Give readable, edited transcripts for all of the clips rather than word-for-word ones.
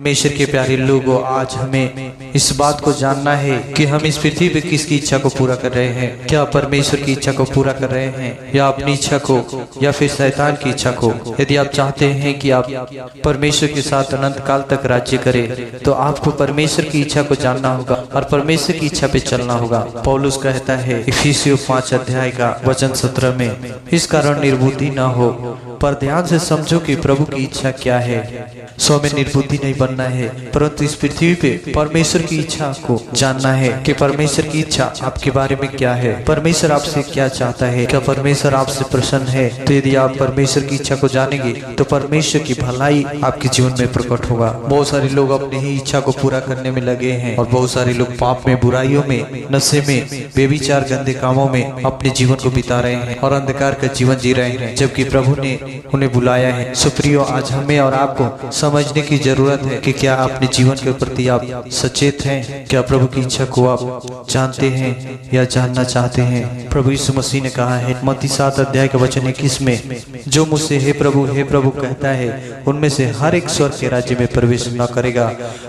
परमेश्वर के प्यारे लोगों, आज हमें इस बात को जानना है कि हम इस पृथ्वी पे किसकी इच्छा को पूरा कर रहे हैं। क्या परमेश्वर की इच्छा को पूरा कर रहे हैं या अपनी इच्छा को या फिर शैतान की इच्छा को। यदि आप चाहते हैं कि आप परमेश्वर के साथ अनंत काल तक राज्य करें तो आपको परमेश्वर की इच्छा को जानना होगा और परमेश्वर की इच्छा पे चलना होगा। पौलुस कहता है इफिसियों 5 अध्याय का वचन 17 में, इस कारण निर्बुद्धि न हो पर ध्यान से समझो कि प्रभु की इच्छा क्या है। सो में निर्बुद्धि नहीं बनना है, परंतु इस पृथ्वी पे परमेश्वर की इच्छा को जानना है कि परमेश्वर की इच्छा आपके बारे में क्या है, परमेश्वर आपसे क्या चाहता है, क्या परमेश्वर आपसे प्रसन्न है। तो यदि आप परमेश्वर की इच्छा को जानेंगे तो परमेश्वर की भलाई आपके जीवन में प्रकट होगा। बहुत सारे लोग अपनी ही इच्छा को पूरा करने में लगे हैं और बहुत सारे लोग पाप में, बुराइयों में, नशे में, बेविचार, गंदे कामों में अपने जीवन को बिता रहे हैं और अंधकार का जीवन जी रहे हैं, जबकि प्रभु ने उन्हें बुलाया है। सुप्रियो, आज हमें और आपको समझने की जरूरत है कि क्या अपने जीवन के प्रति आप सचेत हैं, क्या प्रभु की इच्छा को आप जानते हैं या जानना चाहते हैं। प्रभु यीशु मसीह ने कहा है मत्ती 7 अध्याय के वचन 21 में, जो मुझसे हे प्रभु कहता है उनमें से हर एक स्वर्ग के राज्य में प्रवेश न करेगा,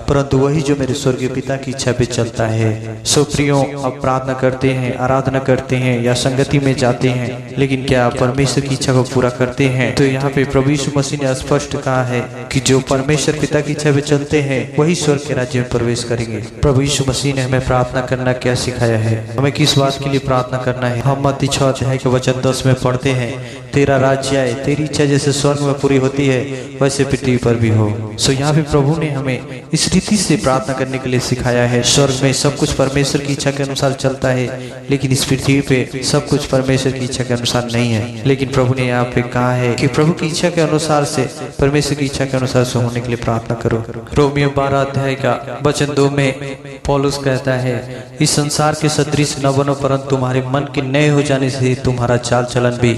परंतु वही जो मेरे स्वर्गीय पिता की इच्छा पे चलता है। सुप्रियो, आप प्रार्थना करते हैं, आराधना करते हैं या संगति में जाते हैं, लेकिन क्या आप परमेश्वर की इच्छा को पूरा करते हैं। तो यहाँ पे प्रभु यीशु मसीह ने स्पष्ट कहा है कि जो परमेश्वर पिता की इच्छा पे चलते हैं वही स्वर्ग के राज्य में प्रवेश करेंगे। प्रभु यीशु मसीह ने हमें प्रार्थना करना क्या सिखाया है, हमें किस बात के लिए प्रार्थना करना है। हम मत्ती 6 अध्याय के वचन 10 में पढ़ते हैं, तेरा राज्य आए, तेरी इच्छा जैसे स्वर्ग में पूरी होती है वैसे पृथ्वी पर भी हो। सो यहाँ पे प्रभु ने हमें इस रीति से प्रार्थना करने के लिए सिखाया है। स्वर्ग में सब कुछ परमेश्वर की इच्छा के अनुसार चलता है, लेकिन इस पृथ्वी पे सब कुछ परमेश्वर की इच्छा के अनुसार नहीं है। लेकिन प्रभु ने यहाँ पे कहा है कि प्रभु की इच्छा के अनुसार से, परमेश्वर की इच्छा के अनुसार से होने के लिए प्रार्थना करो। रोमियो 12 अध्याय का वचन 2 में पौलुस कहता है, इस संसार के सदृश न बनो, परंतु तुम्हारे मन के नए हो जाने से तुम्हारा चाल चलन भी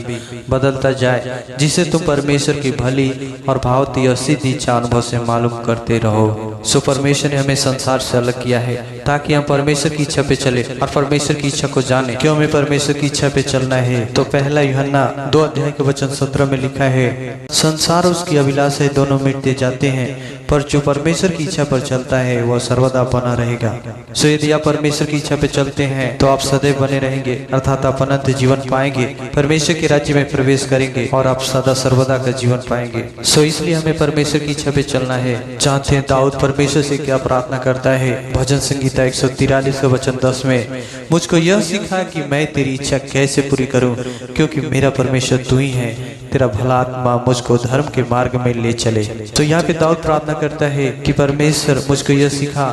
बदलता जाए, जिससे तुम परमेश्वर की भली और भावती और सिद्ध इच्छा अनुभव से मालूम करते रहो। सो परमेश्वर ने हमें संसार से अलग किया है ताकि हम परमेश्वर की इच्छा पे चले और परमेश्वर की इच्छा को जाने। क्यों हमें परमेश्वर की इच्छा पे चलना है, तो पहला यूहन्ना 2 अध्याय के वचन 17 में लिखा है, संसार उसकी अभिलाषा दोनों मिटते जाते हैं, पर जो परमेश्वर की इच्छा पर चलता है वह सर्वदा बना रहेगा। सो यदि आप परमेश्वर की इच्छा पे चलते हैं तो आप सदैव बने रहेंगे, अर्थात आप अनंत जीवन पाएंगे, परमेश्वर के राज्य में प्रवेश करेंगे और आप सदा सर्वदा का जीवन पाएंगे। सो इसलिए हमें परमेश्वर की इच्छा पे चलना है। जानते हैं दाऊद परमेश्वर से क्या प्रार्थना करता है। भजन संगीता 143 का वचन 10 में, मुझको यह सिखा कि मैं तेरी इच्छा कैसे पूरी करूं, क्योंकि मेरा परमेश्वर तू ही है, तेरा भला आत्मा मुझको धर्म के मार्ग में ले चले। तो यहाँ पे दाऊद प्रार्थना करता है कि परमेश्वर मुझको यह सिखा,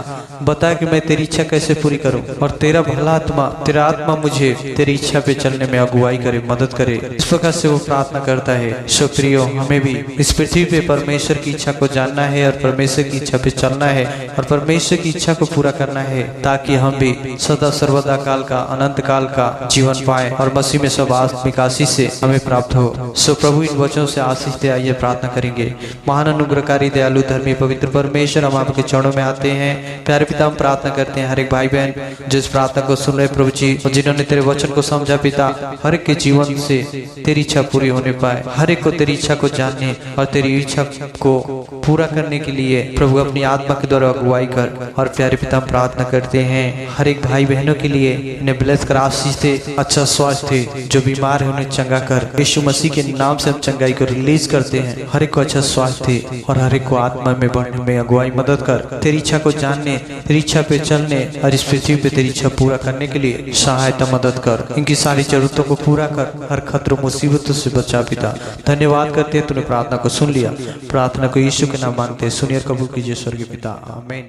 बता कि मैं तेरी इच्छा कैसे पूरी करूं और तेरा भला आत्मा, तेरा आत्मा मुझे तेरी इच्छा पे चलने में अगुवाई करे, मदद करे। इस प्रकार से वो प्रार्थना करता है। सो प्रियो, हमें भी इस पृथ्वी पे परमेश्वर की इच्छा को जानना है और परमेश्वर की इच्छा पे चलना है और परमेश्वर की इच्छा को पूरा करना है, ताकि हम भी सदा सर्वदा काल का, अनंत काल का जीवन पाए और मसीह में सब आत्मिक आशीष से हमें प्राप्त हो। सो प्रभु इन वचनों से आशीष दे। आइए प्रार्थना करेंगे। महान अनुग्रहकारी दयालु धर्मी पवित्र परमेश्वर, हम आपके चरणों में आते हैं। प्यारे पिता, हम प्रार्थना करते हैं हर एक भाई बहन जो इस प्रार्थना को सुन रहे प्रभु जी, और जिन्होंने तेरे वचन को समझा पिता, हर एक के जीवन से तेरी इच्छा पूरी होने पाए, हर एक को तेरी इच्छा को जानने और तेरी इच्छा को पूरा करने के लिए प्रभु अपनी आत्मा के द्वारा अगुवाई कर। और प्यारे पिता, हम प्रार्थना करते हैं हर एक भाई बहनों के लिए, इन्हें ब्लेस कर आशीष दे, अच्छा स्वास्थ्य, जो बीमार है उन्हें चंगा कर। यीशु मसीह के नाम से हम चंगाई को रिलीज करते हैं। हर एक को अच्छा स्वास्थ्य और हर एक को आत्मा में बढ़ने में अगुवाई मदद कर। तेरी इच्छा को जानने, तेरी इच्छा पे चलने और इस पृथ्वी पे तेरी इच्छा पूरा करने के लिए सहायता मदद कर। इनकी सारी जरूरतों को पूरा कर, हर खतरों मुसीबतों से बचा पिता। धन्यवाद करते हैं, तूने प्रार्थना को सुन लिया। प्रार्थना को यीशु के नाम मांगते हैं, सुनिए कबूल कीजिए स्वर्गीय पिता। आमीन,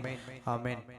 आमीन।